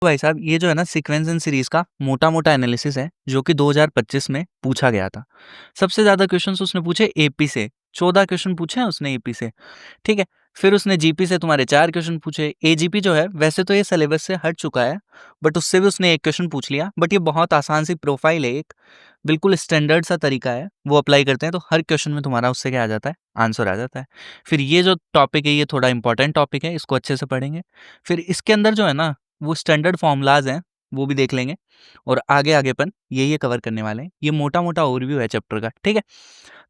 भाई साहब ये जो है ना सीक्वेंस एंड सीरीज का मोटा मोटा एनालिसिस है जो कि 2025 में पूछा गया था। सबसे ज्यादा क्वेश्चंस उसने पूछे एपी से, 14 क्वेश्चन पूछे हैं उसने एपी से। ठीक है, फिर उसने जीपी से तुम्हारे 4 क्वेश्चन पूछे। एजीपी जो है वैसे तो ये सिलेबस से हट चुका है, बट उससे भी उसने एक क्वेश्चन पूछ लिया। बट ये बहुत आसान सी प्रोफाइल है, एक बिल्कुल स्टैंडर्ड सा तरीका है, वो अप्लाई करते हैं तो हर क्वेश्चन में तुम्हारा उससे क्या आ जाता है, आंसर आ जाता है। फिर ये जो टॉपिक है ये थोड़ा इंपॉर्टेंट टॉपिक है, इसको अच्छे से पढ़ेंगे। फिर इसके अंदर जो है ना वो स्टैंडर्ड फॉर्मूलाज हैं, वो भी देख लेंगे। और आगे आगे अपन ये कवर करने वाले हैं। ये मोटा मोटा ओवरव्यू है चैप्टर का, ठीक है।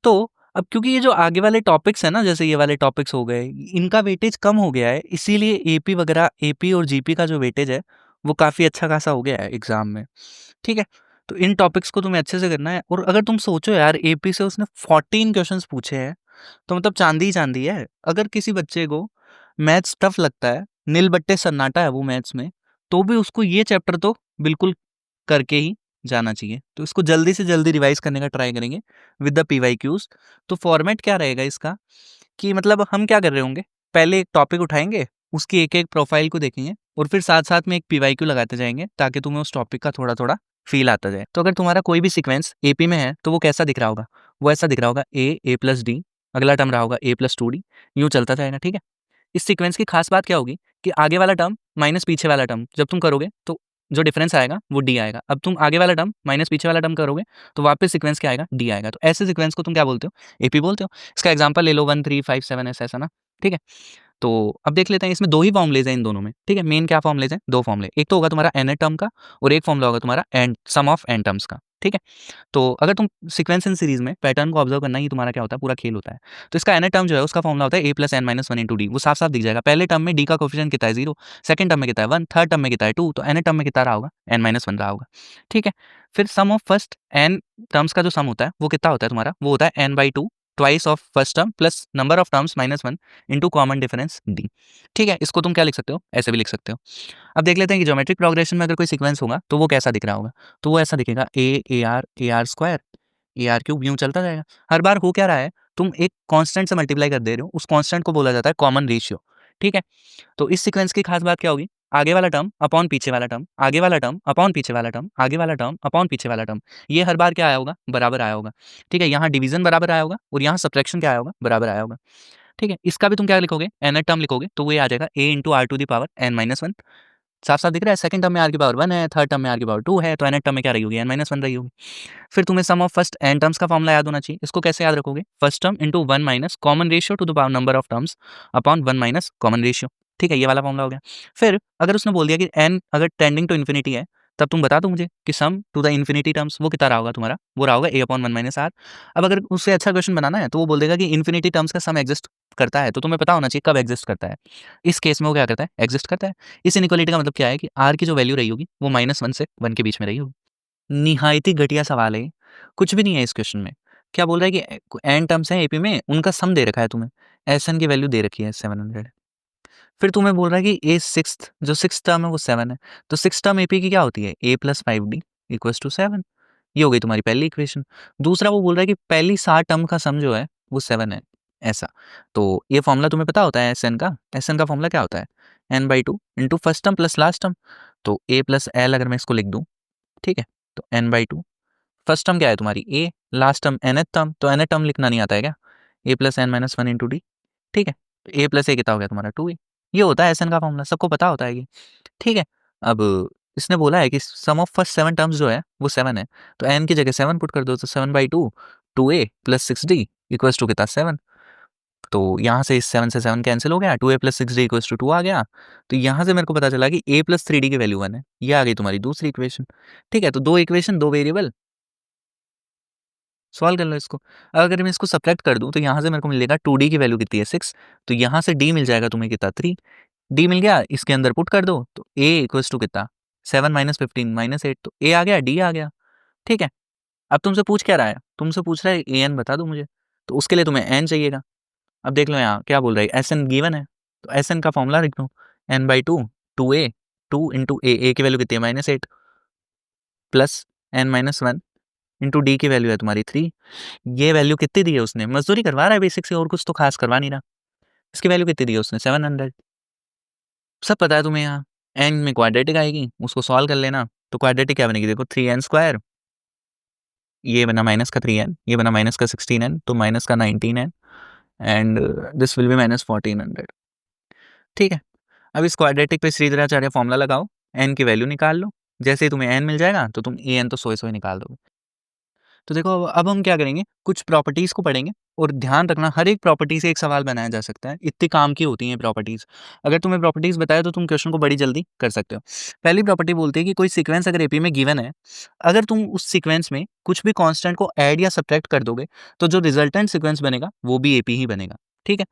तो अब क्योंकि ये जो आगे वाले टॉपिक्स हैं ना, जैसे ये वाले टॉपिक्स हो गए, इनका वेटेज कम हो गया है, इसीलिए एपी वगैरह, एपी और जीपी का जो वेटेज है वो काफ़ी अच्छा खासा हो गया है एग्जाम में, ठीक है। तो इन टॉपिक्स को तुम्हें अच्छे से करना है। और अगर तुम सोचो यार एपी से उसने 14 क्वेश्चंस पूछे हैं, तो मतलब चांदी ही चांदी है। अगर किसी बच्चे को मैथ्स टफ लगता है, नील बट्टे सन्नाटा है वो मैथ्स में, तो भी उसको ये चैप्टर तो बिल्कुल करके ही जाना चाहिए। तो इसको जल्दी से जल्दी रिवाइज करने का ट्राई करेंगे विद द पीवाईक्यूज। तो फॉर्मेट क्या रहेगा इसका कि मतलब हम क्या कर रहे होंगे, पहले एक टॉपिक उठाएंगे, उसकी एक एक प्रोफाइल को देखेंगे और फिर साथ साथ में एक पीवाईक्यू लगाते जाएंगे ताकि तुम्हें उस टॉपिक का थोड़ा थोड़ा फील आता जाए। तो अगर तुम्हारा कोई भी सीक्वेंस एपी में है तो वो कैसा दिख रहा होगा, वो ऐसा दिख रहा होगा ए प्लस डी, अगला टर्म रहा होगा ए प्लस टू डी, यूँ चलता जाएगा, ठीक है। इस सीक्वेंस की खास बात क्या होगी कि आगे वाला टर्म माइनस पीछे वाला टर्म जब तुम करोगे तो जो डिफरेंस आएगा वो डी आएगा। अब तुम आगे वाला टर्म माइनस पीछे वाला टर्म करोगे तो वापस सीक्वेंस क्या आएगा, डी आएगा। तो ऐसे सीक्वेंस को तुम क्या बोलते हो, एपी बोलते हो। इसका एग्जांपल ले लो 1 3 5 7 ऐसा ना, ठीक है। तो अब देख लेते हैं, इसमें दो ही फॉर्मुलेज हैं इन दोनों में, ठीक है। मेन क्या फॉर्मुलेज हैं, दो फॉर्मुले, एक तो होगा तुम्हारा एन टर्म का और एक फॉर्मुला होगा तुम्हारा n sum of n terms का, ठीक है। तो अगर तुम सीक्वेंस इन सीरीज में पैटर्न को ऑब्जर्व करना ही तुम्हारा क्या होता है, पूरा खेल होता है। तो इसका एन टर्म जो है उसका फॉर्मुला होता है a plus n minus one into d. वो साफ साफ दिख जाएगा। पहले टर्म में डी का कोफिशिएंट कितना है, 0, सेकंड टर्म में कितना है 1, थर्ड टर्म में कितना है 2, तो एन टर्म में कितना रहा होगा, एन माइनस वन रहा होगा, ठीक है। फिर सम ऑफ फर्स्ट एन टर्म्स का जो सम होता है वो कितना होता है तुम्हारा, वो होता है n by two twice of first term plus number of terms minus one into common difference d, ठीक है। इसको तुम क्या लिख सकते हो, ऐसे भी लिख सकते हो। अब देख लेते हैं कि ज्योमेट्रिक प्रोग्रेशन में अगर कोई सीक्वेंस होगा तो वो कैसा दिख रहा होगा। तो वो ऐसा दिखेगा A R square A R cube, यूं चलता जाएगा। हर बार हो क्या रहा है, तुम एक कांस्टेंट से मल्टीप्लाई कर दे रहे हो, उस कांस्टेंट को बोला जाता है कॉमन रेशियो, ठीक है। तो इस सीक्वेंस की खास बात क्या होगी, आगे वाला टर्म अपॉन पीछे वाला टर्म, आगे वाला टर्म अपॉन पीछे वाला टर्म, आगे वाला टर्म अपॉन पीछे वाला टर्म, ये हर बार क्या आया होगा, बराबर आया होगा, ठीक है। यहाँ डिवीजन बराबर आया होगा और यहाँ सब्ट्रैक्शन क्या आया होगा, बराबर आया होगा, ठीक है। इसका भी तुम क्या लिखोगे, एन टर्म लिखोगे तो ये आ जाएगा a into r to the power n minus one. साफ साफ दिख रहा है, सेकंड टर्म में आर की पावर 1 है, थर्ड टर्म में आर की पावर 2 है, तो एन टर्म में क्या रही होगी, एन माइनस वन रही होगी। फिर तुम्हें सम ऑफ फर्स्ट एन टर्म्स का फॉर्मुला याद होना चाहिए। इसको कैसे याद रखोगे, first term into one minus common ratio two the power number of terms upon one minus common ratio, ठीक है। ये वाला फॉर्मुला हो गया। फिर अगर उसने बोल दिया कि एन अगर टेंडिंग टू इन्फिनिटी है, तब तुम बता दो मुझे कि सम टू द इन्फिनिटी टर्म्स वो कितना रहा होगा तुम्हारा, वो रहा होगा ए अपॉन वन माइनस आर। अब अगर उससे अच्छा क्वेश्चन बनाना है तो वो बोल देगा कि इन्फिनिटी टर्म्स का सम एग्जिस्ट करता है, तो तुम्हें पता होना चाहिए कब एग्जिस्ट करता है। इस केस में वो क्या करता है, एग्जिस्ट करता है। इस इनइक्वालिटी का मतलब क्या है कि आर की जो वैल्यू रही होगी वो माइनस वन से वन के बीच में रही होगी। निहायती घटिया सवाल है, कुछ भी नहीं है इस क्वेश्चन में। क्या बोल रहा है कि एन टर्म्स हैं एपी में, उनका सम दे रखा है तुम्हें, एस एन की वैल्यू दे रखी है 700। फिर तुम्हें बोल रहा है कि ए सिक्स्थ जो सिक्स टर्म है वो 7 है, तो सिक्स टर्म एपी की क्या होती है, a plus five d equals to 7। ये हो गई तुम्हारी पहली इक्वेशन। दूसरा वो बोल रहा है कि पहली 7 टर्म का सम जो है वो 7 है, ऐसा। तो ये फॉर्मूला तुम्हें पता होता है एस एन का फॉर्मूला क्या होता है, n by two into first term plus last term. तो ए प्लस एल अगर मैं इसको लिख दूँ, ठीक है, तो n by two, first term क्या है तुम्हारी a, last term n term, तो एन टर्म लिखना नहीं आता है क्या, a plus n minus one into d, ठीक है। तो ए प्लस ए कितना हो गया तुम्हारा 2 ए। ये होता है एस एन का फॉर्मूला, सबको पता होता है ये, ठीक है। अब इसने बोला है कि सम ऑफ फर्स्ट 7 टर्म्स जो है वो 7 है, तो एन की जगह 7 पुट कर दो, तो 7 by two, two a plus six d equals to कितना 7। तो यहाँ से इस 7 से 7 कैंसिल हो गया, two a plus six d equals to 2 आ गया। तो यहाँ से मेरे को पता चला कि ए प्लस थ्री डी की वैल्यू 1 है। ये आ गई तुम्हारी दूसरी इक्वेशन, ठीक है। तो दो इक्वेशन दो वेरिएबल, सॉल्व कर लो इसको। अगर मैं इसको सब्ट्रैक्ट कर दूं तो यहाँ से मेरे को मिलेगा 2d की वैल्यू कितनी है 6, तो यहाँ से d मिल जाएगा तुम्हें कितना 3, d मिल गया, इसके अंदर पुट कर दो तो a इक्वल्स टू कितना 7 माइनस 15 माइनस 8, तो a आ गया, d आ गया, ठीक है। अब तुमसे पूछ क्या रहा है, तुमसे पूछ रहा है ए एन बता दो मुझे, तो उसके लिए तुम्हें एन चाहिएगा। अब देख लो यहाँ क्या बोल रहा है, एस एन गिवन है, तो एस एन का फॉर्मूला लिख दो, n by two, two a, two into a की वैल्यू कितनी है minus eight, plus n minus one into d की वैल्यू है तुम्हारी 3। ये वैल्यू कितनी दी है उसने, मजदूरी करवा रहा है बेसिक से, और कुछ तो खास करवा नहीं रहा। इसकी वैल्यू कितनी दी है उसने 700, सब पता है तुम्हें यहाँ। एन में क्वाड्रेटिक आएगी, उसको सॉल्व कर लेना। तो क्वाड्रेटिक क्या बनेगी, देखो 3n², ये बना माइनस का 3n, ये बना माइनस का 16n, तो माइनस का 19n, and this will be minus 1400। ठीक है, अब इस क्वाड्रेटिक पे श्रीधराचार्य फॉर्मूला लगाओ, एन की वैल्यू निकाल लो। जैसे ही तुम्हें एन मिल जाएगा तो तुम ए एन तो सोए सोए निकाल दोगे। तो देखो अब हम क्या करेंगे, कुछ प्रॉपर्टीज़ को पढ़ेंगे, और ध्यान रखना हर एक प्रॉपर्टी से एक सवाल बनाया जा सकता है, इतनी काम की होती हैं प्रॉपर्टीज़। अगर तुम्हें प्रॉपर्टीज़ बताए तो तुम क्वेश्चन को बड़ी जल्दी कर सकते हो। पहली प्रॉपर्टी बोलती है कि कोई सीक्वेंस अगर एपी में गिवन है, अगर तुम उस सीक्वेंस में कुछ भी कांस्टेंट को ऐड या सब्ट्रैक्ट कर दोगे तो जो रिजल्टेंट सीक्वेंस बनेगा वो भी एपी ही बनेगा। ठीक है,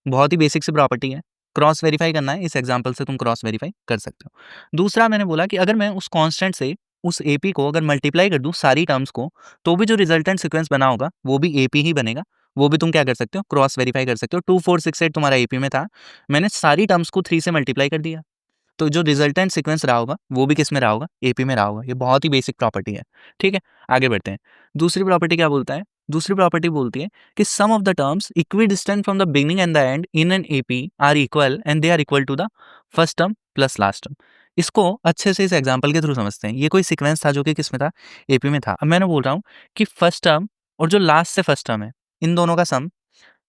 बहुत ही बेसिक सी प्रॉपर्टी है, क्रॉस वेरीफाई करना है, इस एग्जांपल से तुम क्रॉस वेरीफाई कर सकते हो। दूसरा मैंने बोला कि अगर मैं उस कांस्टेंट से उस एपी को अगर मल्टीप्लाई कर दूं सारी टर्म्स को, तो भी जो रिजल्टेंट सीक्वेंस बना होगा वो भी एपी ही बनेगा। वो भी तुम क्या कर सकते हो, क्रॉस वेरीफाई कर सकते हो। 2 4 6 8 तुम्हारा एपी में था, मैंने सारी टर्म्स को 3 से मल्टीप्लाई कर दिया, तो जो रिजल्टेंट सीक्वेंस रहा होगा वो भी किस में रहा होगा, एपी में रहा होगा। ये बहुत ही बेसिक प्रॉपर्टी है। ठीक है, आगे बढ़ते हैं। दूसरी प्रॉपर्टी क्या बोलता है, दूसरी प्रॉपर्टी बोलती है कि sum of the terms equidistant from the beginning and the end in an AP are equal and they are equal to the first term plus last term. इसको अच्छे से इस एग्जांपल के थ्रू समझते हैं। ये कोई सीक्वेंस था जो कि किस में था, एपी में था। अब मैंने बोल रहा हूँ कि फर्स्ट टर्म और जो लास्ट से फर्स्ट टर्म है, इन दोनों का सम,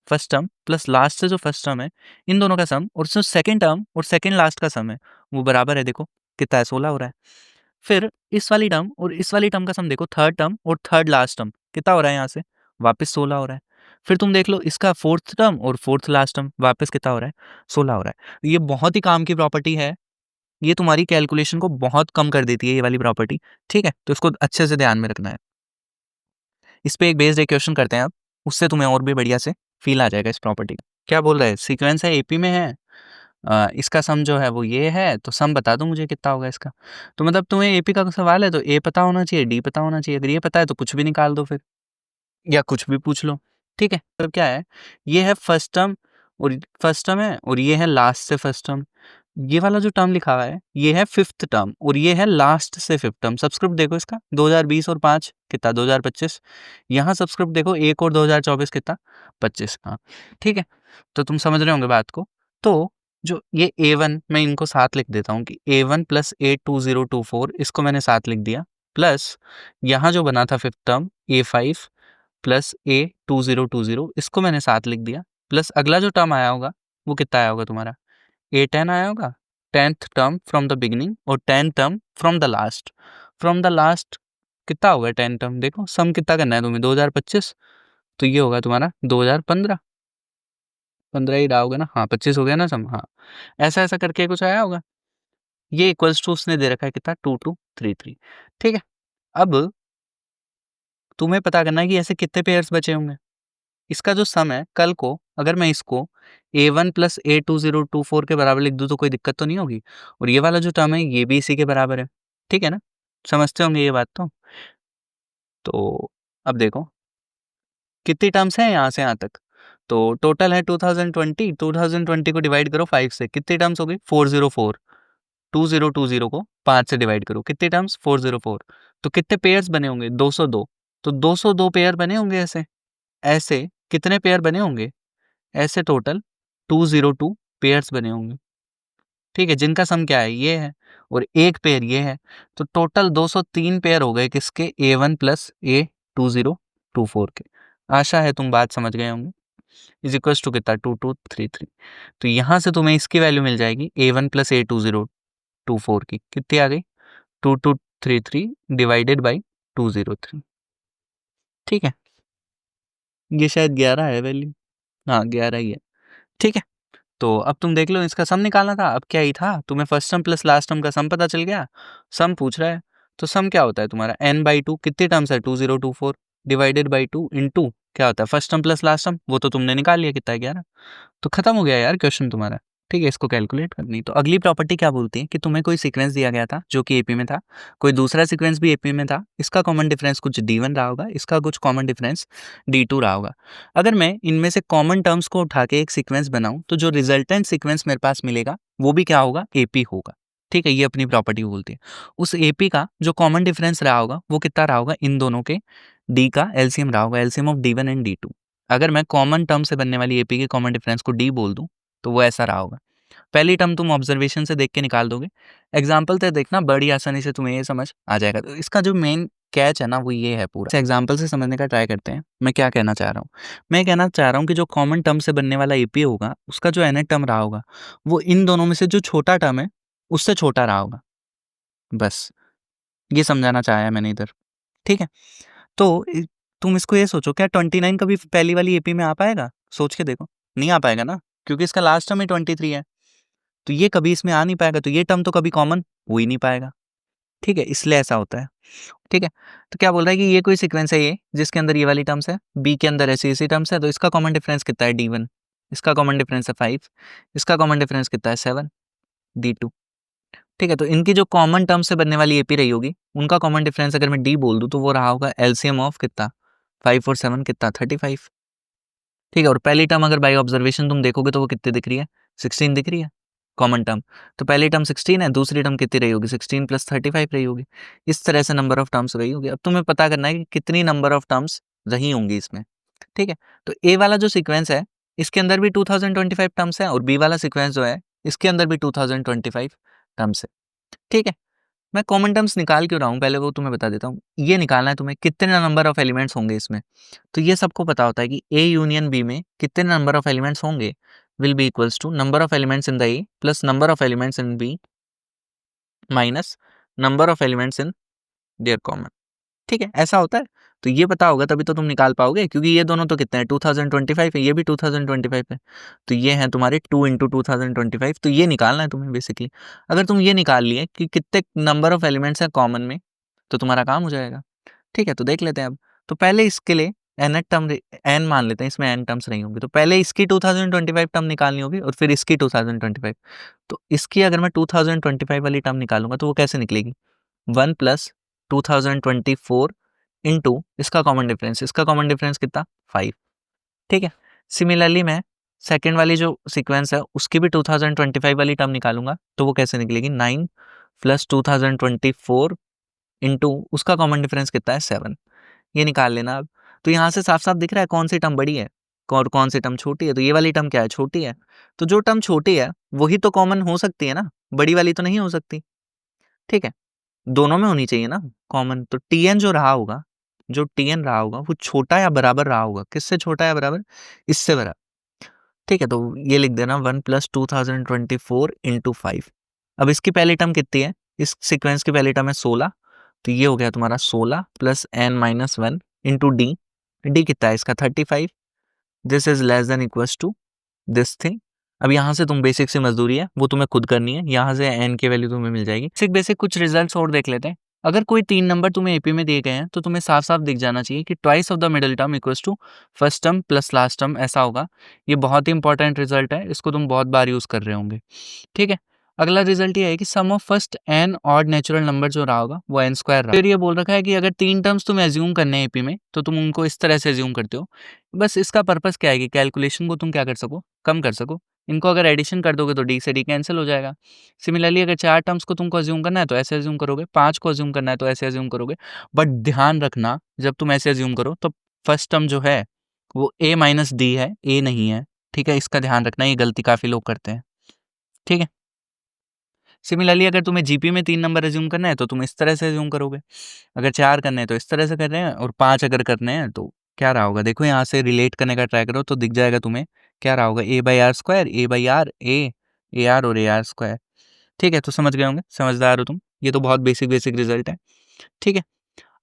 फर्स्ट टर्म प्लस लास्ट से जो फर्स्ट टर्म है, इन दोनों का सम, और जो सेकंड टर्म और सेकंड लास्ट का सम है वो बराबर है। देखो कितना है, 16 हो रहा है। फिर इस वाली टर्म और इस वाली टर्म का सम देखो, थर्ड टर्म और थर्ड लास्ट टर्म कितना हो रहा है, यहाँ से वापस 16 हो रहा है। फिर तुम देख लो इसका फोर्थ टर्म और फोर्थ लास्ट टर्म वापस कितना हो रहा है, 16 हो रहा है। ये बहुत ही काम की प्रॉपर्टी है, ये तुम्हारी कैलकुलेशन को बहुत कम कर देती है ये वाली प्रॉपर्टी। ठीक है, तो इसको अच्छे से ध्यान में रखना है। इस पे एक बेस्ड इक्वेशन करते हैं अब, उससे तुम्हें और भी बढ़िया से फील आ जाएगा इस प्रॉपर्टी का। क्या बोल रहा है, सीक्वेंस है एपी में है, इसका सम जो है वो ये है, तो सम बता दो मुझे कितना होगा इसका। तो मतलब तुम्हें एपी का सवाल है तो ए पता होना चाहिए, डी पता होना चाहिए। अगर ये पता है तो कुछ भी निकाल दो फिर, या कुछ भी पूछ लो। ठीक है, मतलब क्या है, ये है फर्स्ट टर्म, और फर्स्ट टर्म है, और ये है लास्ट से फर्स्ट टर्म। ये वाला जो टर्म लिखा हुआ है ये है फिफ्थ टर्म, और ये है लास्ट से फिफ्थ टर्म। सब्सक्रिप्ट देखो इसका, 2020 और 5 कितना 2025। यहाँ सब्सक्रिप्ट देखो 1 और 2024 कितना 25। हाँ ठीक है, तो तुम समझ रहे होंगे बात को। तो जो ये A1 मैं इनको साथ लिख देता हूँ कि A1 प्लस A2024, इसको मैंने साथ लिख दिया, प्लस यहाँ जो बना था fifth term A5 plus A2020, इसको मैंने साथ लिख दिया, प्लस अगला जो टर्म आया होगा वो कितना आया होगा तुम्हारा, A10 आया होगा, 10th term from the beginning, और 10th term from the last. From the last कितना होगा 10 टर्म, देखो सम कितना करना है तुम्हें, 2025, तो ये होगा तुम्हारा 2015। 15 ही रहा होगा ना, हाँ 25 हो गया ना सम, हाँ ऐसा ऐसा करके कुछ आया होगा। ये इक्वल्स टू उसने दे रखा है कितना, 2233। ठीक है, अब तुम्हें पता करना है कि ऐसे कितने पेयर्स बचे होंगे। इसका जो सम है, कल को अगर मैं इसको A1 प्लस A2024 के बराबर लिख दूँ तो कोई दिक्कत तो नहीं होगी, और ये वाला जो टर्म है ये भी इसी के बराबर है। ठीक है ना, समझते होंगे ये बात। तो अब देखो कितनी टर्म्स हैं यहाँ से यहाँ तक, तो टोटल है 2020 को डिवाइड करो 5 से, कितनी टर्म्स हो गई 404। 2020 को 5 से डिवाइड करो, कितने टर्म्स 404। तो कितने पेयर्स बने होंगे 202। तो 202 पेयर बने होंगे ऐसे, ऐसे कितने पेयर बने होंगे, ऐसे टोटल 202 पेयर्स बने होंगे। ठीक है, जिनका सम क्या है ये है, और एक पेयर ये है, तो टोटल 203 पेयर हो गए किसके, A1 प्लस A2024 के। आशा है तुम बात समझ गए होंगे। इज इक्वल टू कितना 2233। तो यहाँ से तुम्हें इसकी वैल्यू मिल जाएगी A1 प्लस A2024 की, कितनी आ गई 2233 डिवाइडेड बाई 203। ठीक है, ये शायद 11 है वैल्यू, हाँ 11 ही है। ठीक है, तो अब तुम देख लो इसका सम निकालना था। अब क्या ही था, तुम्हें first term plus last term का सम पता चल गया, सम पूछ रहा है। तो सम क्या होता है तुम्हारा n/2, कितनी टर्म्स है 2024 डिवाइडेड बाई 2 इंटू क्या होता है first term plus last term, वो तो तुमने निकाल लिया कितना है 11। तो खत्म हो गया यार क्वेश्चन तुम्हारा। ठीक है, इसको कैलकुलेट करनी। तो अगली प्रॉपर्टी क्या बोलती है कि तुम्हें कोई सीक्वेंस दिया गया था जो कि एपी में था, कोई दूसरा सीक्वेंस भी एपी में था, इसका कॉमन डिफरेंस कुछ D1 रहा होगा, इसका कुछ कॉमन डिफरेंस D2 रहा होगा। अगर मैं इनमें से कॉमन टर्म्स को उठा के एक सीक्वेंस बनाऊं तो जो रिजल्टेंट सीक्वेंस मेरे पास मिलेगा वो भी क्या होगा, एपी होगा। ठीक है, ये अपनी प्रॉपर्टी बोलती है। उस एपी का जो कॉमन डिफरेंस रहा होगा वो कितना रहा होगा, इन दोनों के डी का एलसीएम रहा होगा, LCM of D1 and D2। अगर मैं कॉमन टर्म से बनने वाली एपी के कॉमन डिफरेंस को डी बोल दूं तो वो ऐसा रहा होगा। पहली टर्म तुम ऑब्जर्वेशन से देख के निकाल दोगे, एग्जाम्पल से देखना बड़ी आसानी से तुम्हें ये समझ आ जाएगा। तो इसका जो मेन कैच है ना वो ये है पूरा। एग्जाम्पल से समझने का ट्राई करते हैं। मैं क्या कहना चाह रहा हूँ, मैं कहना चाह रहा हूँ कि जो कॉमन टर्म से बनने वाला एपी होगा उसका जो nth टर्म रहा होगा वो इन दोनों में से जो छोटा टर्म है उससे छोटा रहा होगा। बस ये समझाना चाहा है मैंने इधर। ठीक है, तो तुम इसको ये सोचो, क्या 29 कभी पहली वाली एपी में आ पाएगा? सोच के देखो, नहीं आ पाएगा ना, क्योंकि इसका लास्ट टर्म ही 23 है। तो ये कभी इसमें आ नहीं पाएगा, तो ये टर्म तो कभी कॉमन हो ही नहीं पाएगा। ठीक है, इसलिए ऐसा होता है। ठीक है, तो क्या बोल रहा है कि ये कोई सीक्वेंस है ये जिसके अंदर ये वाली टर्म्स है, बी के अंदर ऐसी टर्म्स है, तो इसका कॉमन डिफरेंस कितना है D1, इसका कॉमन डिफरेंस है 5, इसका कॉमन डिफरेंस कितना है 7, D2। ठीक है, तो इनकी जो कॉमन टर्म से बनने वाली एपी रही होगी उनका कॉमन डिफरेंस अगर मैं डी बोल दूं तो वो रहा होगा एलसीएम ऑफ कितना 5 और 7 कितना 35। ठीक है, और पहली टर्म अगर बाय ऑब्जर्वेशन तुम देखोगे तो वो कितनी दिख रही है 16 दिख रही है कॉमन टर्म। तो पहली टर्म 16 है, दूसरी टर्म कितनी रही होगी 16 + 35 रही होगी। इस तरह से नंबर ऑफ टर्म्स रही होगी। अब तुम्हें पता करना है कि कितनी नंबर ऑफ टर्म्स रही होंगी इसमें। ठीक है, तो ए वाला जो सीक्वेंस है इसके अंदर भी 2025 टर्म्स है और बी वाला सीक्वेंस जो है इसके अंदर भी 2025 टर्म्स है। ठीक है, मैं कॉमन टर्म्स निकाल क्यों रहा हूँ पहले वो तुम्हें बता देता हूँ। ये निकालना है तुम्हें कितने नंबर ऑफ एलिमेंट्स होंगे इसमें। तो ये सबको पता होता है कि ए यूनियन बी में कितने नंबर ऑफ एलिमेंट्स होंगे will be equals to number of elements in the A plus number of elements in B minus number of elements in their common. ठीक है, ऐसा होता है। तो ये पता होगा तभी तो तुम निकाल पाओगे, क्योंकि ये दोनों तो कितने हैं 2025 है, ये भी 2025 है। तो ये है तुम्हारे 2 × 2025। तो ये निकालना है तुम्हें बेसिकली। अगर तुम ये निकाल लिए कि कितने नंबर ऑफ एलिमेंट्स हैं कॉमन में तो तुम्हारा काम हो जाएगा। ठीक है, तो देख लेते हैं अब। तो पहले इसके लिए n टर्म n मान लेते हैं, इसमें n टर्म्स नहीं होंगी, तो पहले इसकी 2025 टर्म निकालनी होगी और फिर इसकी 2025। तो इसकी अगर मैं 2025 वाली टर्म निकालूंगा तो वो कैसे निकलेगी 1 + 2024 इंटू इसका कॉमन डिफरेंस, इसका कॉमन डिफरेंस कितना 5। ठीक है, सिमिलरली मैं सेकेंड वाली जो सीक्वेंस है उसकी भी 2025 वाली टर्म निकालूंगा तो वो कैसे निकलेगी 9 + 2024 इंटू उसका कॉमन डिफरेंस कितना है 7। ये निकाल लेना अब। तो यहाँ से साफ साफ दिख रहा है कौन सी टर्म बड़ी है और कौन सी टर्म छोटी है। तो ये वाली टर्म क्या है छोटी है, तो जो टर्म छोटी है वही तो कॉमन हो सकती है ना, बड़ी वाली तो नहीं हो सकती। ठीक है, दोनों में होनी चाहिए ना कॉमन। तो टीएन जो रहा होगा, जो टीएन रहा होगा वो छोटा या बराबर रहा होगा, किससे छोटा या बराबर, इससे बराबर। ठीक है, तो ये लिख देना 1 + 2024 इंटू 5। अब इसकी पहली टर्म कितनी है, इस सीक्वेंस की पहली टर्म है 16, तो ये हो गया तुम्हारा 16 + n-1 इंटू डी। डी कितना है इसका 35। This is less than equals to this thing. अब यहाँ से तुम बेसिक सी मजदूरी है वो तुम्हें खुद करनी है, यहाँ से n की वैल्यू तुम्हें मिल जाएगी। बेसिक कुछ रिजल्ट्स और देख लेते हैं। अगर कोई 3 नंबर तुम्हें एपी में दिए गए हैं तो तुम्हें साफ साफ दिख जाना चाहिए कि twice of the middle term equals to first term plus last term, ऐसा होगा। ये बहुत ही इंपॉर्टेंट रिजल्ट है, इसको तुम बहुत बार यूज कर रहे होंगे। ठीक है, अगला रिजल्ट ये है कि sum of first n odd natural number जो रहा होगा वो n स्क्वायर रहा। फिर ये बोल रखा है कि अगर 3 टर्म्स तुम्हें एज्यूम करने हैं एपी में तो तुम उनको इस तरह से एज्यूम करते हो। बस इसका पर्पस क्या है कि कैलकुलेशन को तुम क्या कर सको, कम कर सको। इनको अगर एडिशन कर दोगे तो डी से डी कैंसिल हो जाएगा। सिमिलरली अगर 4 टर्म्स को तुमको अज्यूम करना है तो ऐसे अज्यूम करोगे, 5 को अज्यूम करना है तो ऐसे अज्यूम करोगे। बट ध्यान रखना जब तुम ऐसे अज्यूम करो तो फर्स्ट टर्म जो है वो a - d है, a नहीं है। ठीक है, इसका ध्यान रखना, ये गलती काफी लोग करते हैं। ठीक है, सिमिलरली अगर तुम्हें जीपी में 3 नंबर अज्यूम करना है तो तुम इस तरह से अज्यूम करोगे, अगर 4 करने हैं तो इस तरह से कर रहे हैं, और 5 अगर करने हैं तो क्या रहा होगा देखो, यहाँ से रिलेट करने का ट्राई करो तो दिख जाएगा तुम्हें क्या रहा होगा a/r², a/r, a/r और a/r²। ठीक है, तो समझ गए होंगे, समझदार हो तुम। ये तो बहुत बेसिक बेसिक रिजल्ट है। ठीक है,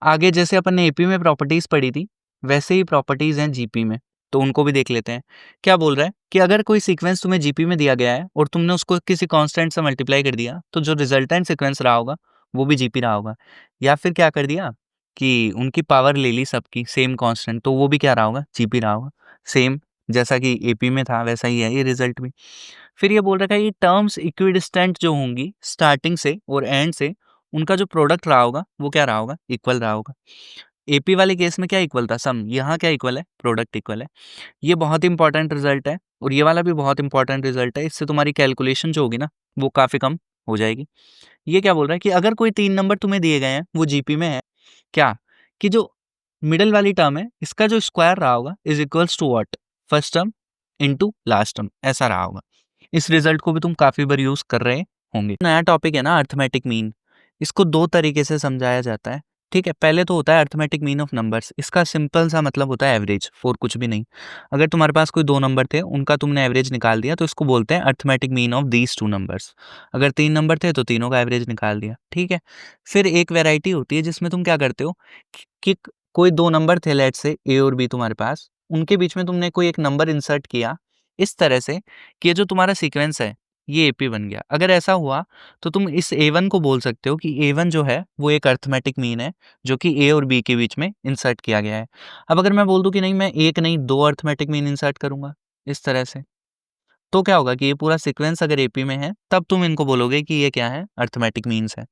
आगे जैसे अपन ने एपी में प्रॉपर्टीज पढ़ी थी वैसे ही प्रॉपर्टीज हैं जीपी में, तो उनको भी देख लेते हैं। क्या बोल रहा है कि अगर कोई सीक्वेंस तुम्हें जीपी में दिया गया है और तुमने उसको किसी कांस्टेंट से मल्टीप्लाई कर दिया तो जो रिजल्टेंट सीक्वेंस रहा होगा वो भी जीपी रहा होगा। या फिर क्या कर दिया कि उनकी पावर ले ली सबकी सेम कांस्टेंट, तो वो भी क्या रहा होगा जीपी रहा होगा। सेम जैसा कि एपी में था वैसा ही है ये रिजल्ट भी। फिर ये बोल रखा है ये टर्म्स इक्विडिस्टेंट जो होंगी स्टार्टिंग से और एंड से, उनका जो प्रोडक्ट रहा होगा वो क्या रहा होगा इक्वल रहा होगा। एपी वाले केस में क्या इक्वल था सम, यहाँ क्या इक्वल है प्रोडक्ट इक्वल है। ये बहुत इंपॉर्टेंट रिजल्ट है और ये वाला भी बहुत इंपॉर्टेंट रिजल्ट है। इससे तुम्हारी कैलकुलेशन जो होगी ना वो काफ़ी कम हो जाएगी। ये क्या बोल रहा है कि अगर कोई 3 नंबर तुम्हें दिए गए हैं वो जीपी में है, क्या कि जो मिडल वाली टर्म है इसका जो स्क्वायर रहा होगा is equals to what first term into last term, ऐसा रहा होगा। इस रिजल्ट को भी तुम काफ़ी बार यूज़ कर रहे होंगे। नया टॉपिक है ना अर्थमेटिक मीन, इसको 2 तरीके से समझाया जाता है, ठीक है? पहले तो होता है अर्थमेटिक मीन ऑफ नंबर्स, इसका सिंपल सा मतलब होता है एवरेज, और कुछ भी नहीं। अगर तुम्हारे पास कोई 2 नंबर थे, उनका तुमने एवरेज निकाल दिया, तो इसको बोलते हैं arithmetic mean of these 2 numbers. अगर 3 नंबर थे, तो तीनों का एवरेज निकाल दिया, ठीक है? फिर एक वैरायटी होती है जिसमें तुम क्या करते हो कि कोई 2 नंबर थे, लेट्स से ए और बी तुम्हारे पास, उनके बीच में तुमने कोई एक नंबर इंसर्ट किया इस तरह से कि ये जो तुम्हारा सीक्वेंस है, ये एपी बन गया। अगर ऐसा हुआ तो तुम इस ए1 को बोल सकते हो कि ए1 जो है वो एक अर्थमेटिक मीन है, जो कि ए और बी के बीच में इंसर्ट किया गया है। अब अगर मैं बोल दूं कि नहीं, मैं एक नहीं 2 अर्थमेटिक मीन इंसर्ट करूंगा इस तरह से, तो क्या होगा कि ये पूरा सीक्वेंस अगर एपी में है, तब तुम इनको बोलोगे कि ये क्या है, अर्थमेटिक मीन्स है।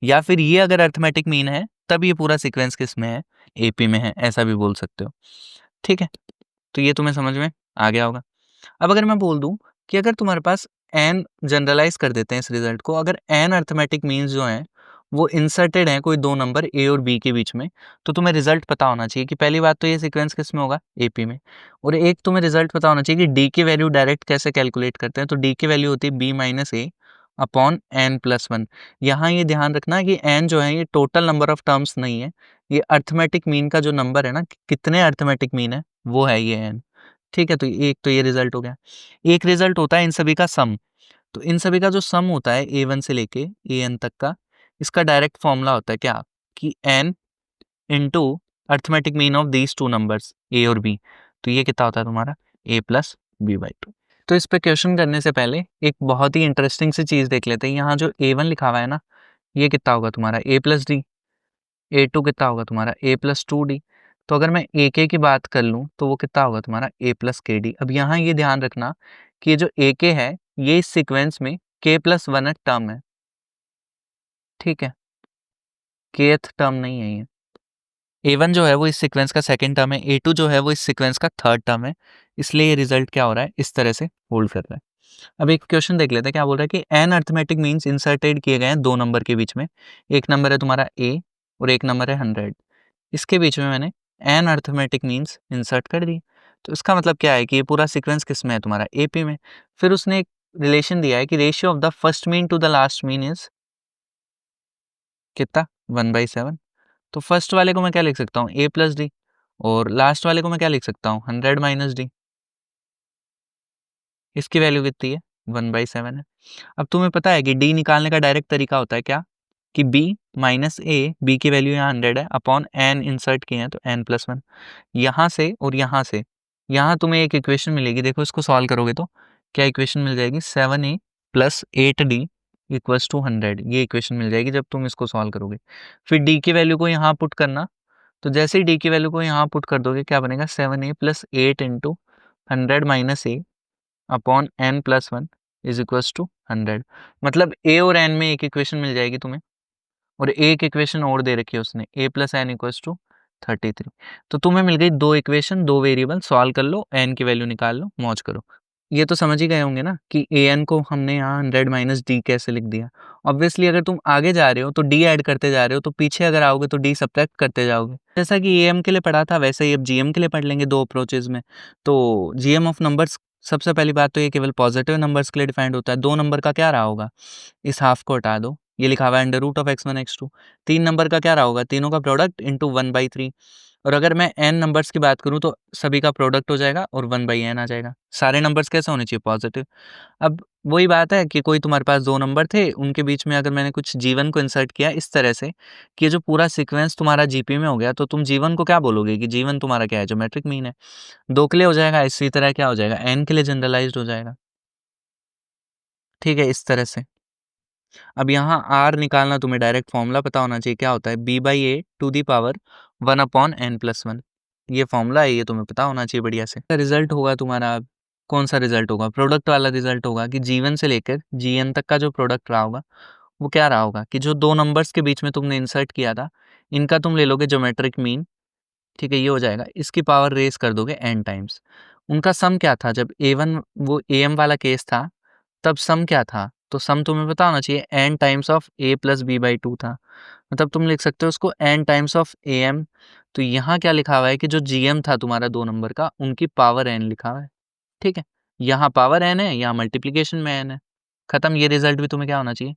या फिर ये अगर अर्थमेटिक मीन है, तब ये पूरा सीक्वेंस किस में है, एपी में है, ऐसा भी बोल सकते हो, ठीक है? तो ये तुम्हें समझ में आ गया होगा। अब अगर मैं बोल दूं कि अगर तुम्हारे पास n, जनरलाइज कर देते हैं इस रिजल्ट को, अगर n अर्थमेटिक मीन्स जो हैं वो इंसर्टेड हैं कोई 2 नंबर a और b के बीच में, तो तुम्हें रिजल्ट पता होना चाहिए कि पहली बात तो ये सीक्वेंस किस में होगा, AP में। और एक तुम्हें रिजल्ट पता होना चाहिए कि d की वैल्यू डायरेक्ट कैसे कैलकुलेट करते हैं, तो d की वैल्यू होती है b minus a upon n+1। यहाँ ये ध्यान रखना कि n जो है ये टोटल नंबर ऑफ टर्म्स नहीं है, ये अर्थमेटिक मीन का जो नंबर है ना, कितने अर्थमेटिक मीन है, वो है ये n, ठीक है? तो एक तो ये रिजल्ट हो गया। एक रिजल्ट होता है इन सभी का सम, तो इन सभी का जो सम होता है A1 से लेके AN तक का, इसका डायरेक्ट फॉर्मूला होता है क्या, कि n into arithmetic mean of these 2 numbers A और B। तो ये कितना होता है तुम्हारा A प्लस B/2। तो इस पे क्वेश्चन करने से पहले एक बहुत ही इंटरेस्टिंग सी चीज़ देख लेते हैं। यहाँ जो A1 लिखा हुआ है ना, ये कितना होगा तुम्हारा A प्लस D, A2 कितना होगा तुम्हारा A प्लस 2D। तो अगर मैं AK की बात कर लूँ तो वो कितना होगा तुम्हारा A प्लस KD। अब यहाँ ये ध्यान रखना कि ये जो AK है, ये इस सीक्वेंस में K+1 टर्म है, ठीक है? Kth टर्म नहीं है ये। A1 जो है वो इस सीक्वेंस का सेकंड टर्म है, A2 जो है वो इस सीक्वेंस का थर्ड टर्म है, इसलिए ये रिजल्ट क्या हो रहा है, इस तरह से होल्ड कर रहा है। अब एक क्वेश्चन देख लेते हैं, क्या बोल रहा है कि n अर्थमेटिक मीन्स इंसर्टेड किए गए हैं 2 नंबर के बीच में। एक नंबर है तुम्हारा A और एक नंबर है 100, इसके बीच में मैंने n अर्थमेटिक मीन्स इंसर्ट कर दी। तो इसका मतलब क्या है कि ये पूरा सीक्वेंस किस में है, तुम्हारा AP में। फिर उसने एक रिलेशन दिया है कि ratio of the first mean to the last mean is कितना, 1/7। तो फर्स्ट वाले को मैं क्या लिख सकता हूँ, A प्लस डी, और लास्ट वाले को मैं क्या लिख सकता हूँ, 100 माइनस डी। इसकी वैल्यू कितनी है, 1/7 है। अब तुम्हें पता है कि डी निकालने का डायरेक्ट तरीका होता है क्या, कि b माइनस ए, बी की वैल्यू यहाँ 100 है, अपॉन n इंसर्ट किए हैं तो n+1। यहाँ से और यहाँ से, यहाँ तुम्हें एक इक्वेशन मिलेगी, देखो इसको सॉल्व करोगे तो क्या इक्वेशन मिल जाएगी, 7a plus 8d equals to 100। ये इक्वेशन मिल जाएगी जब तुम इसको सॉल्व करोगे। फिर d की वैल्यू को यहाँ पुट करना, तो जैसे ही d की वैल्यू को यहाँ पुट कर दोगे, क्या बनेगा, 7a plus 8 into 100 minus a upon n+1 is equals to 100। मतलब a और n में एक इक्वेशन मिल जाएगी तुम्हें, और एक इक्वेशन और दे रखी है उसने, a plus n equals to 33। तो तुम्हें मिल गई 2 इक्वेशन, 2 वेरिएबल, सॉल्व कर लो, n की वैल्यू निकाल लो, मौज करो। ये तो समझ ही गए होंगे ना कि an को हमने यहाँ 100 माइनस डी कैसे लिख दिया। ऑब्वियसली अगर तुम आगे जा रहे हो तो d ऐड करते जा रहे हो, तो पीछे अगर आओगे तो d सब्ट्रैक्ट करते जाओगे। जैसा कि am के लिए पढ़ा था, वैसे ही अब gm के लिए पढ़ लेंगे 2 अप्रोचेज में। तो gm ऑफ नंबर्स, सबसे पहली बात तो ये केवल पॉजिटिव नंबर्स के लिए डिफाइंड होता है। 2 नंबर का क्या रहा होगा, इस हाफ को हटा दो, ये लिखा हुआ है under root of x1 x2। 3 number का क्या रहा होगा, तीनों का प्रोडक्ट इंटू 1/3। और अगर मैं n नंबर्स की बात करूं तो सभी का प्रोडक्ट हो जाएगा और 1/n आ जाएगा। सारे नंबर्स कैसे होने चाहिए, पॉजिटिव। अब वही बात है कि कोई तुम्हारे पास 2 नंबर थे, उनके बीच में अगर मैंने कुछ जीवन को इंसर्ट किया इस तरह से कि ये जो पूरा सीक्वेंस तुम्हारा जीपी में हो गया, तो तुम जीवन को क्या बोलोगे कि जीवन तुम्हारा क्या है, ज्योमेट्रिक मीन है। 2 के लिए हो जाएगा, इसी तरह क्या हो जाएगा, n के लिए जनरलाइज्ड हो जाएगा, ठीक है, इस तरह से। अब यहाँ r निकालना, तुम्हें डायरेक्ट फॉर्मूला पता होना चाहिए, क्या होता है, b/a to the power 1/n+1। ये फॉर्मूला है, ये तुम्हें पता होना चाहिए बढ़िया से। रिजल्ट होगा तुम्हारा, कौन सा रिजल्ट होगा, प्रोडक्ट वाला रिजल्ट होगा कि जीवन से लेकर gn तक का जो प्रोडक्ट रहा होगा, वो क्या रहा होगा कि जो 2 नंबर्स के बीच में तुमने इंसर्ट किया था, इनका तुम ले लोगे ज्योमेट्रिक मीन, ठीक है, ये हो जाएगा, इसकी पावर रेस कर दोगे n टाइम्स। उनका सम क्या था, जब a1 वो am वाला केस था, तब सम क्या था, तो सम तुम्हें पता होना चाहिए n times of a plus b/2 था। मतलब तुम लिख सकते हो उसको n टाइम्स ऑफ am। तो यहाँ क्या लिखा हुआ है कि जो gm था तुम्हारा 2 नंबर का, उनकी पावर n लिखा हुआ है, ठीक है। यहाँ पावर n है, यहाँ मल्टीप्लिकेशन में n है, खत्म। ये रिजल्ट भी तुम्हें क्या होना चाहिए,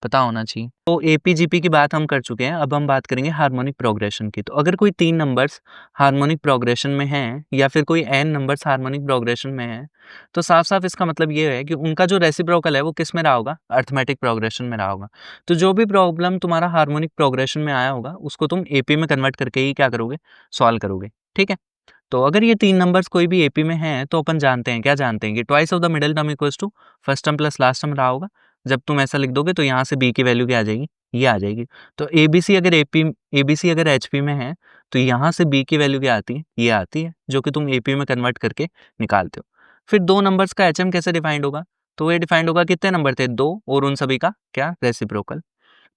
पता होना चाहिए। तो एपीजीपी की बात हम कर चुके हैं, अब हम बात करेंगे हार्मोनिक प्रोग्रेशन की। तो अगर कोई 3 नंबर्स हार्मोनिक प्रोग्रेशन में हैं या फिर कोई n नंबर्स हार्मोनिक प्रोग्रेशन में हैं, तो साफ-साफ इसका मतलब ये है कि उनका जो रेसिप्रोकल है वो किस में रहा होगा, अरिथमेटिक प्रोग्रेशन में रहा होगा। तो जो भी प्रॉब्लम तुम्हारा हार्मोनिक प्रोग्रेशन में आया होगा उसको तुम एपी में कन्वर्ट करके ही क्या करोगे, सॉल्व करोगे, ठीक है। तो अगर ये 3 नंबर्स कोई भी एपी में हैं तो अपन जानते हैं, क्या जानते हैं कि twice of the middle term equals to first term plus last term रहा होगा। जब तुम ऐसा लिख दोगे तो यहाँ से बी की वैल्यू क्या आ जाएगी, ये आ जाएगी। तो एबीसी अगर एचपी में है तो यहाँ से बी की वैल्यू क्या आती है, ये आती है, जो कि तुम एपी में कन्वर्ट करके निकालते हो। फिर 2 नंबर्स का एचएम कैसे डिफाइंड होगा, तो ये डिफाइंड होगा, कितने नंबर थे, 2, और उन सभी का क्या, रेसिप्रोकल।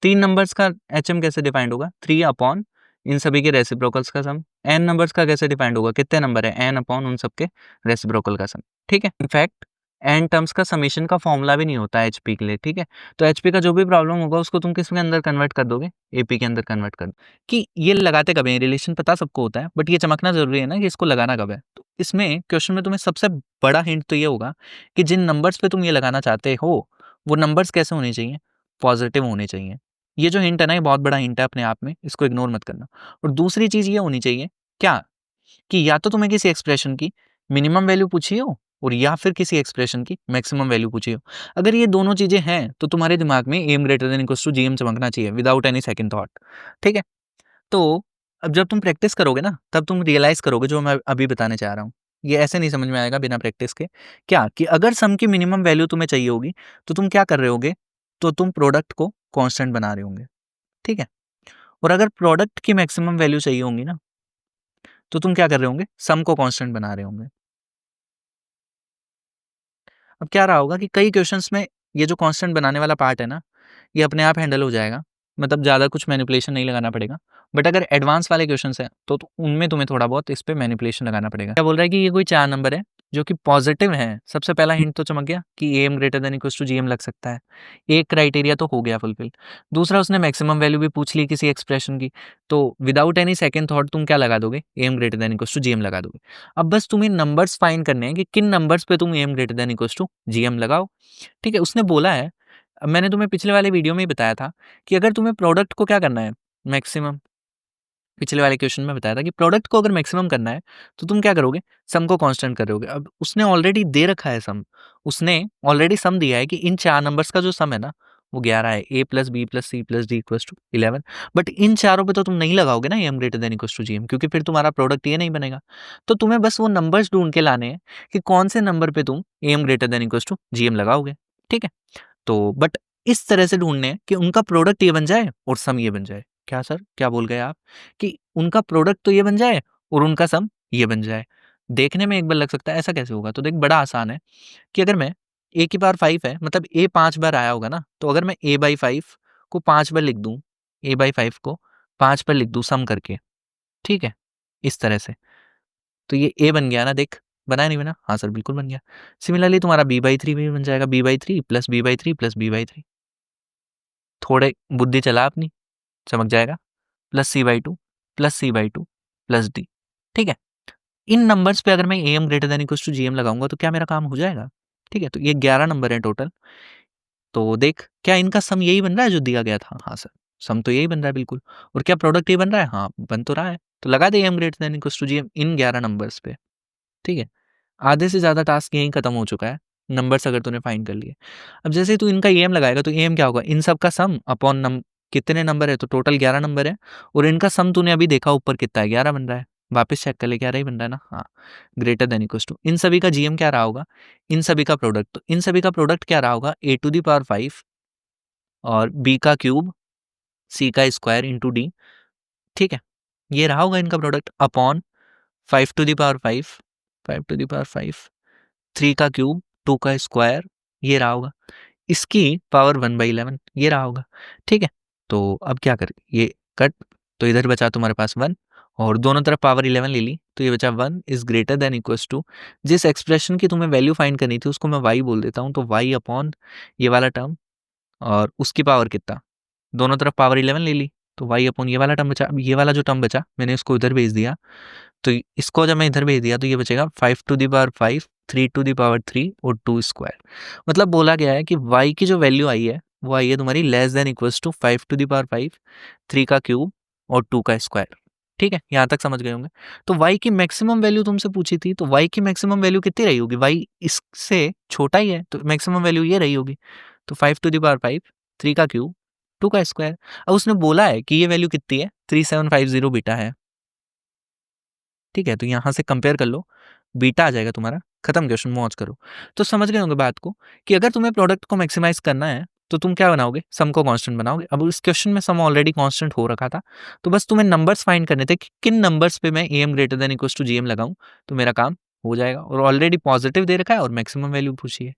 3 नंबर्स का एचएम कैसे डिफाइंड होगा, 3 अपॉन इन सभी के रेसिप्रोकल्स का सम। एन नंबर्स का कैसे डिफाइंड होगा, कितने नंबर है, एन अपॉन उन सबके रेसिप्रोकल का सम, ठीक है। इनफैक्ट एन टर्म्स का समेशन का फॉर्मूला भी नहीं होता एचपी के लिए, ठीक है। तो एचपी का जो भी प्रॉब्लम होगा उसको तुम किस में अंदर कन्वर्ट कर दोगे, एपी के अंदर कन्वर्ट कर दो। कि ये लगाते कब है, रिलेशन पता सबको होता है, बट ये चमकना जरूरी है ना कि इसको लगाना कब है। तो इसमें क्वेश्चन में तुम्हें सबसे बड़ा हिंट तो ये होगा कि जिन नंबर्स पे तुम ये लगाना चाहते हो वो नंबर्स कैसे होने चाहिए, पॉजिटिव होने चाहिए। ये जो हिंट है ना, ये बहुत बड़ा हिंट है अपने आप में, इसको इग्नोर मत करना। और दूसरी चीज ये होनी चाहिए क्या, कि या तो तुम्हें किसी एक्सप्रेशन की मिनिमम वैल्यू पूछी हो और या फिर किसी एक्सप्रेशन की मैक्सिमम वैल्यू पूछी हो। अगर ये दोनों चीजें हैं तो तुम्हारे दिमाग में M greater than equals to GM चमकना चाहिए विदाउट एनी सेकंड थॉट, ठीक है। तो अब जब तुम प्रैक्टिस करोगे ना तब तुम रियलाइज करोगे जो मैं अभी बताने चाह रहा हूँ। ये ऐसे नहीं समझ में आएगा बिना प्रैक्टिस के। क्या कि अगर सम की मिनिमम वैल्यू तुम्हें चाहिए होगी तो तुम क्या कर रहे होगे, तो तुम प्रोडक्ट को कांस्टेंट बना रहे होंगे, ठीक है। और अगर प्रोडक्ट की मैक्सिमम वैल्यू चाहिए होंगी ना तो तुम क्या कर रहे होंगे, सम को कांस्टेंट बना रहे होंगे। अब क्या रहा होगा कि कई क्वेश्चंस में ये जो कांस्टेंट बनाने वाला पार्ट है ना, ये अपने आप हैंडल हो जाएगा, मतलब ज़्यादा कुछ मैनिपुलेशन नहीं लगाना पड़ेगा। बट अगर एडवांस वाले क्वेश्चंस हैं तो उनमें तुम्हें थोड़ा बहुत इस पे मैनिपुलेशन लगाना पड़ेगा। क्या बोल रहा है कि ये कोई 4 नंबर है जो कि पॉजिटिव है। सबसे पहला हिंट तो चमक गया कि M greater than equals to GM लग सकता है। एक क्राइटेरिया तो हो गया फुलफिल। दूसरा, उसने मैक्सिमम वैल्यू भी पूछ ली किसी एक्सप्रेशन की, तो विदाउट एनी सेकंड थॉट तुम क्या लगा दोगे, M greater than equals to GM लगा दोगे। अब बस तुम्हें नंबर्स फाइंड करने हैं कि किन नंबर्स पे तुम M greater than equals to GM लगाओ, ठीक है। उसने बोला है, अब मैंने तुम्हें पिछले वाले वीडियो में ही बताया था कि अगर तुम्हें प्रोडक्ट को क्या करना है, मैक्सिमम। पिछले वाले क्वेश्चन में बताया था कि प्रोडक्ट को अगर मैक्सिमम करना है तो तुम क्या करोगे, सम को कांस्टेंट करोगे। अब उसने ऑलरेडी दे रखा है सम, उसने ऑलरेडी सम दिया है कि इन 4 नंबर्स का जो सम है ना वो 11 है, a plus B plus C plus D equals to 11। But इन चारों पे तो तुम नहीं लगाओगे ना M greater than equals to GM, क्योंकि फिर तुम्हारा प्रोडक्ट ये नहीं बनेगा। तो तुम्हें बस वो नंबर्स ढूंढ के लाने हैं कि कौन से नंबर पे तुम M greater than equals to GM लगाओगे, ठीक है। तो बट इस तरह से ढूंढने हैं कि उनका प्रोडक्ट ये बन जाए और सम ये बन जाए। क्या सर, क्या बोल गए आप, कि उनका प्रोडक्ट तो ये बन जाए और उनका सम ये बन जाए। देखने में एक बार लग सकता है ऐसा कैसे होगा, तो देख बड़ा आसान है कि अगर मैं a की पावर 5 है, मतलब a 5 बार आया होगा ना, तो अगर मैं a/5 को 5 बार लिख दूं, a/5 को 5 बार लिख दूं सम करके, ठीक है, इस तरह से, तो ये a बन गया ना, देख बनाया नहीं बना, हाँ सर बिल्कुल बन गया। सिमिलरली तुम्हारा b/3 भी बन जाएगा, b/3 plus b/3 plus b/3, थोड़े बुद्धि चला अपनी, चमक जाएगा, plus c/2 plus c/2 plus d, ठीक है। इन नंबर्स पे अगर मैं am greater than equals to gm लगाऊंगा तो क्या मेरा काम हो जाएगा, ठीक है। तो ये 11 नंबर है टोटल। तो देख क्या इनका सम यही बन रहा है जो दिया गया था, हाँ सर सम तो यही बन रहा है बिल्कुल। और क्या प्रोडक्ट ये बन रहा है, हाँ बन तो रहा है। तो लगा दे am greater than equals to gm इन 11 नंबर्स पे, ठीक है। आधे से ज़्यादा टास्क यहीं खत्म हो चुका है, नंबर्स अगर तूने फाइंड कर लिए। अब जैसे तू इनका एम लगाएगा तो एम क्या होगा, इन सब का सम अपॉन कितने नंबर है, तो टोटल 11 नंबर है, और इनका सम तूने अभी देखा ऊपर कितना है, 11 बन रहा है। वापस चेक कर ले, 11 ही बन रहा है ना, हाँ। ग्रेटर देन इक्वल्स टू इन सभी का जीएम क्या रहा होगा, इन सभी का प्रोडक्ट, तो इन सभी का प्रोडक्ट क्या रहा होगा, a⁵ और b का क्यूब c का स्क्वायर इंटू डी, ठीक है। ये रहा होगा इनका प्रोडक्ट अपॉन 5⁵, 5⁵, 3 का क्यूब 2 का स्क्वायर, ये रहा होगा, इसकी पावर 1/11 ये रहा होगा, ठीक है। तो अब क्या कर, ये कट, तो इधर बचा तुम्हारे पास 1 और दोनों तरफ पावर 11 ले ली, तो ये बचा 1 is greater than equals to, जिस एक्सप्रेशन की तुम्हें वैल्यू फाइंड करनी थी उसको मैं y बोल देता हूँ, तो y अपॉन ये वाला टर्म और उसकी पावर कितना, दोनों तरफ पावर 11 ले ली, तो y अपॉन ये वाला टर्म बचा। अब ये वाला जो टर्म बचा मैंने इसको इधर भेज दिया, तो इसको जब मैं इधर भेज दिया तो ये बचेगा 5⁵ 3 और 2 स्क्वायर। मतलब बोला गया है कि y की जो वैल्यू आई है वो आई है तुम्हारी लेस देन इक्वल्स टू 5 3 का क्यूब और 2 का स्क्वायर। ठीक है, यहाँ तक समझ गए होंगे। तो y की मैक्सिमम वैल्यू तुमसे पूछी थी, तो y की मैक्सिमम वैल्यू कितनी रही होगी? y इससे छोटा ही है तो मैक्सिमम वैल्यू ये रही होगी। तो 5 3 का क्यूब 2 का स्क्वायर। अब उसने बोला है कि ये वैल्यू कितनी है? 3750 बीटा है। ठीक है, तो यहाँ से कंपेयर कर लो, बीटा आ जाएगा तुम्हारा। खत्म क्वेश्चन, मौज करो। तो समझ गए होंगे बात को कि अगर तुम्हें प्रोडक्ट को मैक्सिमाइज करना है तो तुम क्या बनाओगे? सम को कांस्टेंट बनाओगे। अब इस क्वेश्चन में सम ऑलरेडी कांस्टेंट हो रखा था, तो बस तुम्हें नंबर्स फाइंड करने थे कि किन नंबर्स पे मैं am greater than equals to gm लगाऊं तो मेरा काम हो जाएगा। और ऑलरेडी पॉजिटिव दे रखा है और मैक्सिमम वैल्यू पूछी है।